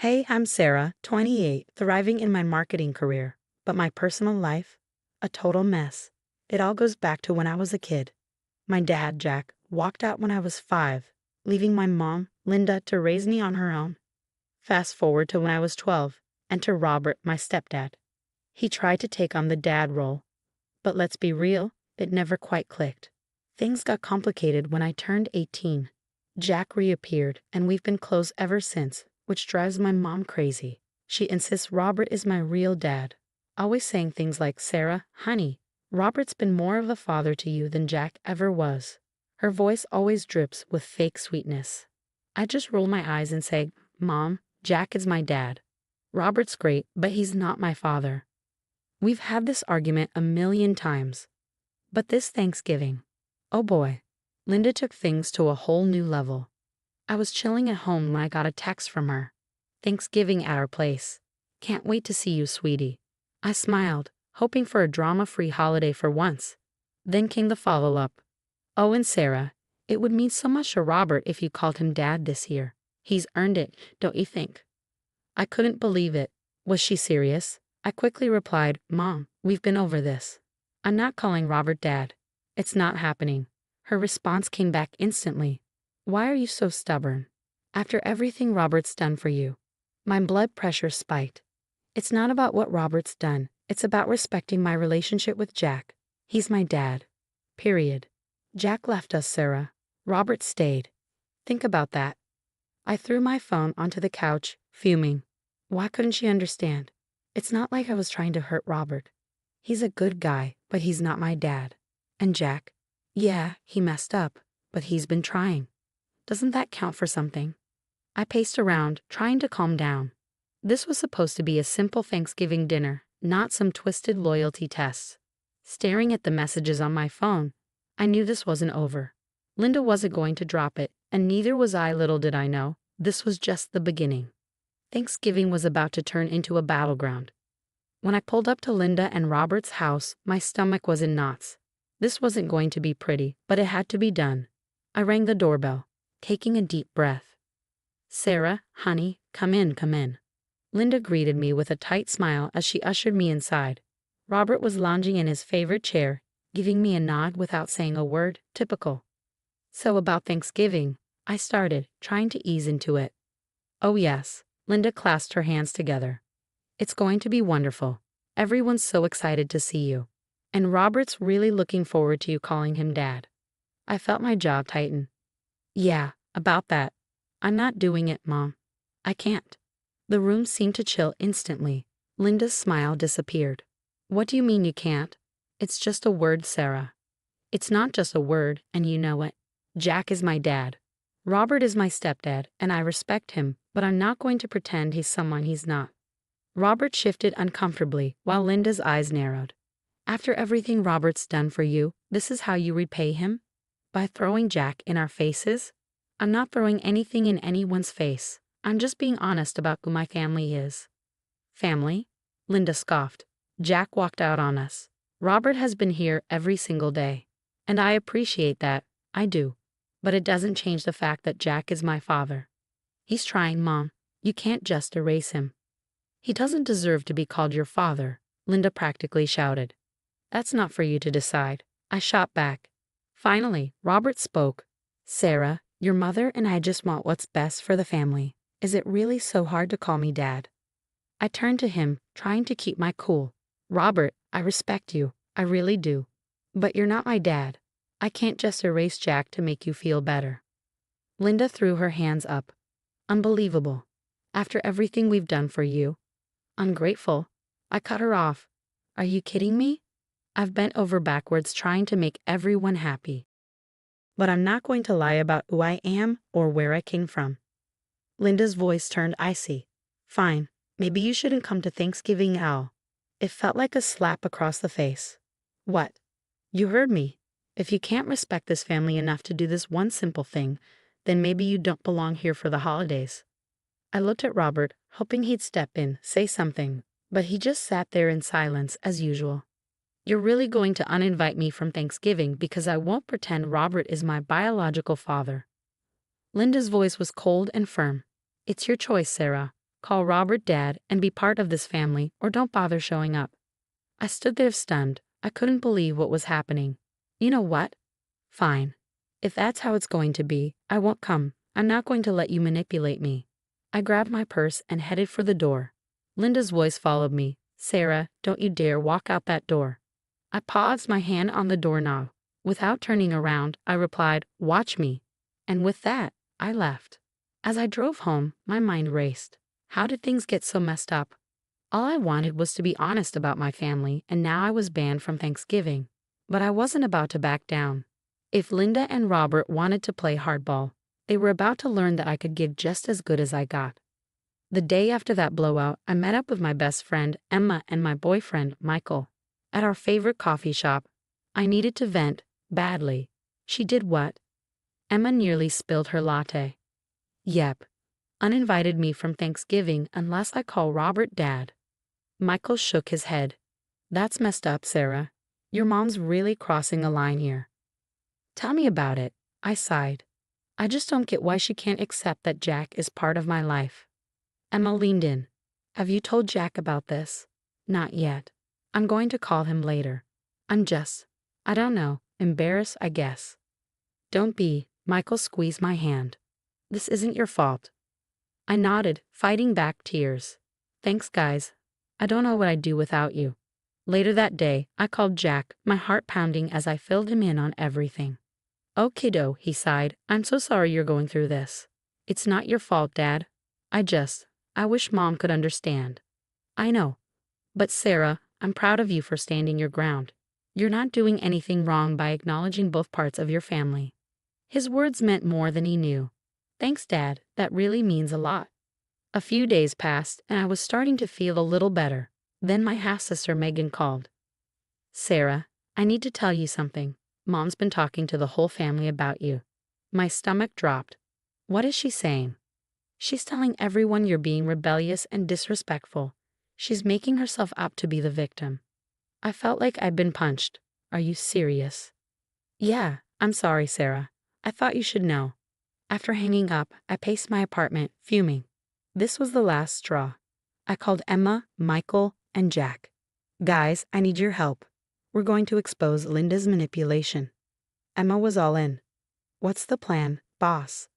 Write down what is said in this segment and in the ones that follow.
Hey, I'm Sarah, 28, thriving in my marketing career, but my personal life? A total mess. It all goes back to when I was a kid. My dad, Jack, walked out when I was 5, leaving my mom, Linda, to raise me on her own. Fast forward to when I was 12, enter Robert, my stepdad. He tried to take on the dad role, but let's be real, it never quite clicked. Things got complicated when I turned 18. Jack reappeared, and we've been close ever since, which drives my mom crazy. She insists Robert is my real dad, always saying things like, "Sarah, honey, Robert's been more of a father to you than Jack ever was." Her voice always drips with fake sweetness. I just roll my eyes and say, "Mom, Jack is my dad. Robert's great, but he's not my father." We've had this argument a million times. But this Thanksgiving, oh boy, Linda took things to a whole new level. I was chilling at home when I got a text from her. "Thanksgiving at our place. Can't wait to see you, sweetie." I smiled, hoping for a drama-free holiday for once. Then came the follow-up. "Oh, and Sarah, it would mean so much to Robert if you called him Dad this year. He's earned it, don't you think?" I couldn't believe it. Was she serious? I quickly replied, "Mom, we've been over this. I'm not calling Robert Dad. It's not happening." Her response came back instantly. "Why are you so stubborn? After everything Robert's done for you." My blood pressure spiked. It's not about what Robert's done. It's about respecting my relationship with Jack. He's my dad. Period. Jack left us, Sarah. Robert stayed. Think about that. I threw my phone onto the couch, fuming. Why couldn't she understand? It's not like I was trying to hurt Robert. He's a good guy, but he's not my dad. And Jack? Yeah, he messed up, but he's been trying. Doesn't that count for something? I paced around, trying to calm down. This was supposed to be a simple Thanksgiving dinner, not some twisted loyalty test. Staring at the messages on my phone, I knew this wasn't over. Linda wasn't going to drop it, and neither was I. Little did I know, this was just the beginning. Thanksgiving was about to turn into a battleground. When I pulled up to Linda and Robert's house, my stomach was in knots. This wasn't going to be pretty, but it had to be done. I rang the doorbell, taking a deep breath. "Sarah, honey, come in, come in." Linda greeted me with a tight smile as she ushered me inside. Robert was lounging in his favorite chair, giving me a nod without saying a word. Typical. "So about Thanksgiving," I started, trying to ease into it. "Oh yes," Linda clasped her hands together. "It's going to be wonderful. Everyone's so excited to see you. And Robert's really looking forward to you calling him Dad." I felt my jaw tighten. "Yeah, about that. I'm not doing it, Mom. I can't." The room seemed to chill instantly. Linda's smile disappeared. "What do you mean you can't? It's just a word, Sarah." "It's not just a word, and you know it. Jack is my dad. Robert is my stepdad, and I respect him, but I'm not going to pretend he's someone he's not." Robert shifted uncomfortably, while Linda's eyes narrowed. "After everything Robert's done for you, this is how you repay him? By throwing Jack in our faces?" "I'm not throwing anything in anyone's face. I'm just being honest about who my family is." "Family?" Linda scoffed. "Jack walked out on us. Robert has been here every single day. And I appreciate that, I do. But it doesn't change the fact that Jack is my father." "He's trying, Mom. You can't just erase him." "He doesn't deserve to be called your father," Linda practically shouted. "That's not for you to decide." I shot back. Finally, Robert spoke. "Sarah, your mother and I just want what's best for the family. Is it really so hard to call me Dad?" I turned to him, trying to keep my cool. "Robert, I respect you. I really do. But you're not my dad. I can't just erase Jack to make you feel better." Linda threw her hands up. "Unbelievable. After everything we've done for you." "Ungrateful." I cut her off. "Are you kidding me? I've bent over backwards trying to make everyone happy. But I'm not going to lie about who I am or where I came from." Linda's voice turned icy. "Fine, maybe you shouldn't come to Thanksgiving at all." It felt like a slap across the face. "What?" "You heard me. If you can't respect this family enough to do this one simple thing, then maybe you don't belong here for the holidays." I looked at Robert, hoping he'd step in, say something, but he just sat there in silence as usual. "You're really going to uninvite me from Thanksgiving because I won't pretend Robert is my biological father." Linda's voice was cold and firm. "It's your choice, Sarah. Call Robert Dad and be part of this family, or don't bother showing up. I stood there stunned. I couldn't believe what was happening. You know what? Fine. If that's how it's going to be, I won't come. I'm not going to let you manipulate me. I grabbed my purse and headed for the door. Linda's voice followed me. Sarah, don't you dare walk out that door. I paused, my hand on the doorknob. Without turning around, I replied, watch me. And with that, I left. As I drove home, my mind raced. How did things get so messed up? All I wanted was to be honest about my family, and now I was banned from Thanksgiving. But I wasn't about to back down. If Linda and Robert wanted to play hardball, they were about to learn that I could give just as good as I got. The day after that blowout, I met up with my best friend, Emma, and my boyfriend, Michael, at our favorite coffee shop. I needed to vent, badly. She did what? Emma nearly spilled her latte. Yep. Uninvited me from Thanksgiving unless I call Robert Dad. Michael shook his head. That's messed up, Sarah. Your mom's really crossing a line here. Tell me about it, I sighed. I just don't get why she can't accept that Jack is part of my life. Emma leaned in. Have you told Jack about this? Not yet. I'm going to call him later. I don't know, embarrassed, I guess. Don't be. Michael squeezed my hand. This isn't your fault. I nodded, fighting back tears. Thanks, guys. I don't know what I'd do without you. Later that day, I called Jack, my heart pounding as I filled him in on everything. Oh, kiddo, he sighed. I'm so sorry you're going through this. It's not your fault, Dad. I wish Mom could understand. I know. But Sarah, I'm proud of you for standing your ground. You're not doing anything wrong by acknowledging both parts of your family. His words meant more than he knew. Thanks, Dad. That really means a lot. A few days passed, and I was starting to feel a little better. Then my half-sister Megan called. Sarah, I need to tell you something. Mom's been talking to the whole family about you. My stomach dropped. What is she saying? She's telling everyone you're being rebellious and disrespectful. She's making herself out to be the victim. I felt like I'd been punched. Are you serious? Yeah, I'm sorry, Sarah. I thought you should know. After hanging up, I paced my apartment, fuming. This was the last straw. I called Emma, Michael, and Jack. Guys, I need your help. We're going to expose Linda's manipulation. Emma was all in. What's the plan, boss?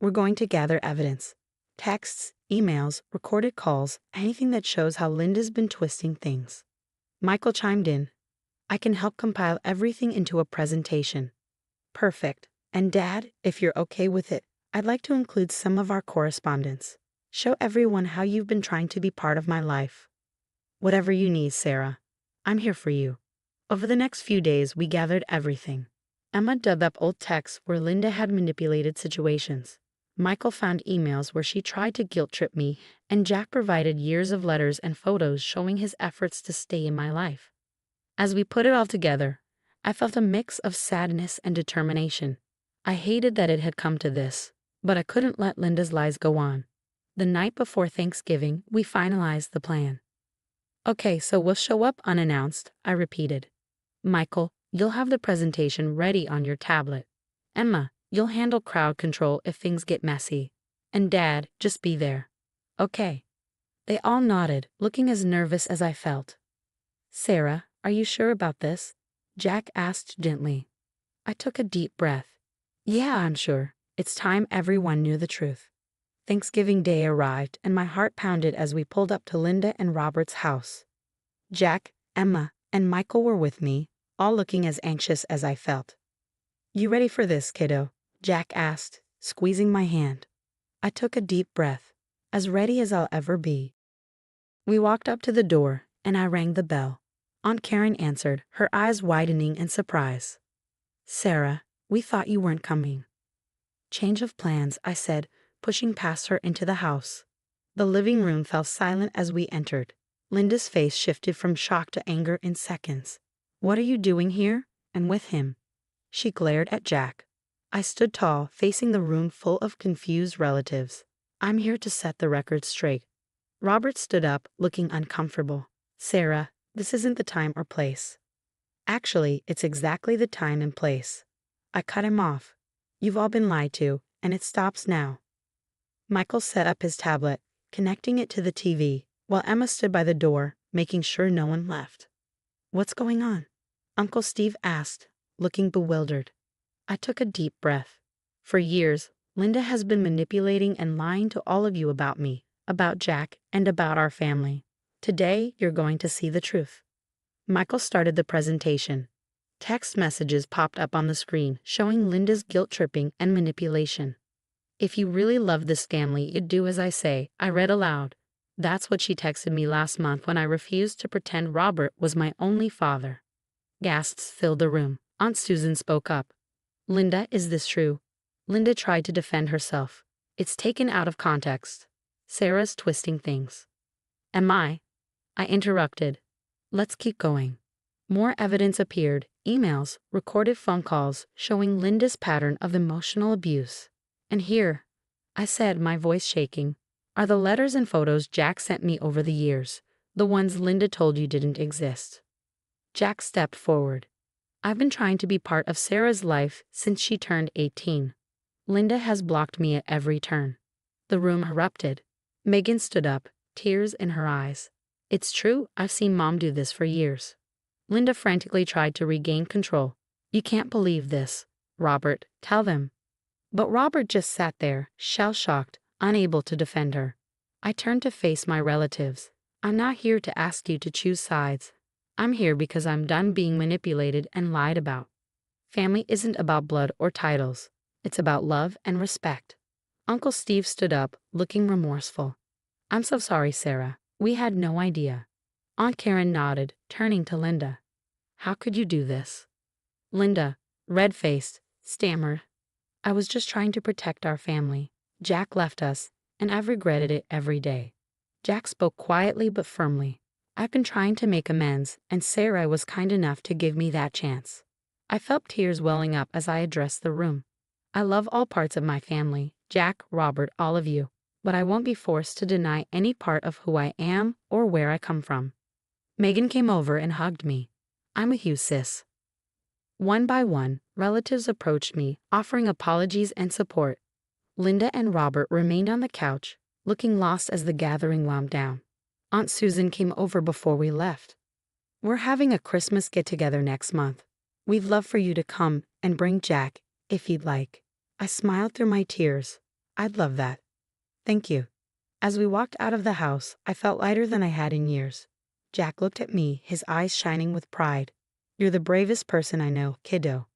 We're going to gather evidence. Texts, emails, recorded calls, anything that shows how Linda's been twisting things. Michael chimed in. I can help compile everything into a presentation. Perfect. And Dad, if you're okay with it, I'd like to include some of our correspondence. Show everyone how you've been trying to be part of my life. Whatever you need, Sarah. I'm here for you. Over the next few days, we gathered everything. Emma dug up old texts where Linda had manipulated situations. Michael found emails where she tried to guilt-trip me, and Jack provided years of letters and photos showing his efforts to stay in my life. As we put it all together, I felt a mix of sadness and determination. I hated that it had come to this, but I couldn't let Linda's lies go on. The night before Thanksgiving, we finalized the plan. Okay, so we'll show up unannounced, I repeated. Michael, you'll have the presentation ready on your tablet. Emma, you'll handle crowd control if things get messy. And Dad, just be there. Okay. They all nodded, looking as nervous as I felt. Sarah, are you sure about this? Jack asked gently. I took a deep breath. Yeah, I'm sure. It's time everyone knew the truth. Thanksgiving Day arrived, and my heart pounded as we pulled up to Linda and Robert's house. Jack, Emma, and Michael were with me, all looking as anxious as I felt. You ready for this, kiddo? Jack asked, squeezing my hand. I took a deep breath, as ready as I'll ever be. We walked up to the door, and I rang the bell. Aunt Karen answered, her eyes widening in surprise. Sarah, we thought you weren't coming. Change of plans, I said, pushing past her into the house. The living room fell silent as we entered. Linda's face shifted from shock to anger in seconds. What are you doing here? And with him? She glared at Jack. I stood tall, facing the room full of confused relatives. I'm here to set the record straight. Robert stood up, looking uncomfortable. Sarah, this isn't the time or place. Actually, it's exactly the time and place. I cut him off. You've all been lied to, and it stops now. Michael set up his tablet. connecting it to the TV, while Emma stood by the door, making sure no one left. "What's going on?" Uncle Steve asked, looking bewildered. I took a deep breath. For years, Linda has been manipulating and lying to all of you about me, about Jack, and about our family. Today, you're going to see the truth. Michael started the presentation. Text messages popped up on the screen, showing Linda's guilt-tripping and manipulation. "If you really love this family, you'd do as I say," I read aloud. "That's what she texted me last month when I refused to pretend Robert was my only father." Gasps filled the room. Aunt Susan spoke up. "Linda, is this true?" Linda tried to defend herself. "It's taken out of context. Sarah's twisting things." "Am I?" I interrupted. "Let's keep going." More evidence appeared, emails, recorded phone calls, showing Linda's pattern of emotional abuse. "And here," I said, my voice shaking, "are the letters and photos Jack sent me over the years, the ones Linda told you didn't exist." Jack stepped forward. "I've been trying to be part of Sarah's life since she turned 18. Linda has blocked me at every turn." The room erupted. Megan stood up, tears in her eyes. "It's true, I've seen Mom do this for years." Linda frantically tried to regain control. "You can't believe this. Robert, tell them." But Robert just sat there, shell-shocked, unable to defend her. I turned to face my relatives. "I'm not here to ask you to choose sides. I'm here because I'm done being manipulated and lied about. Family isn't about blood or titles. It's about love and respect." Uncle Steve stood up, looking remorseful. "I'm so sorry, Sarah. We had no idea." Aunt Karen nodded, turning to Linda. "How could you do this?" Linda, red-faced, stammered, "I was just trying to protect our family. Jack left us, and I've regretted it every day." Jack spoke quietly but firmly. "I've been trying to make amends, and Sarah was kind enough to give me that chance." I felt tears welling up as I addressed the room. "I love all parts of my family, Jack, Robert, all of you, but I won't be forced to deny any part of who I am or where I come from." Megan came over and hugged me. "I'm with you, sis." One by one, relatives approached me, offering apologies and support. Linda and Robert remained on the couch, looking lost as the gathering wound down. Aunt Susan came over before we left. "We're having a Christmas get-together next month. We'd love for you to come and bring Jack, if you'd like." I smiled through my tears. "I'd love that. Thank you." As we walked out of the house, I felt lighter than I had in years. Jack looked at me, his eyes shining with pride. "You're the bravest person I know, kiddo."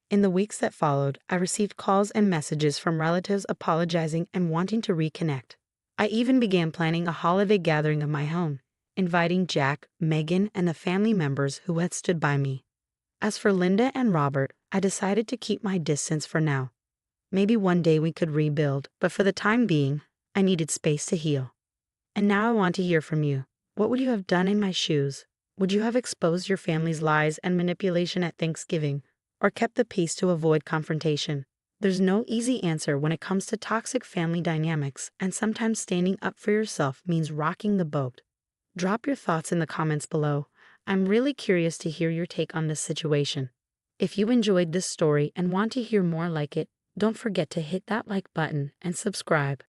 In the weeks that followed, I received calls and messages from relatives apologizing and wanting to reconnect. I even began planning a holiday gathering of my own, inviting Jack, Megan, and the family members who had stood by me. As for Linda and Robert, I decided to keep my distance for now. Maybe one day we could rebuild, but for the time being, I needed space to heal. And now I want to hear from you. What would you have done in my shoes? Would you have exposed your family's lies and manipulation at Thanksgiving, or kept the peace to avoid confrontation? There's no easy answer when it comes to toxic family dynamics, and sometimes standing up for yourself means rocking the boat. Drop your thoughts in the comments below. I'm really curious to hear your take on this situation. If you enjoyed this story and want to hear more like it, don't forget to hit that like button and subscribe.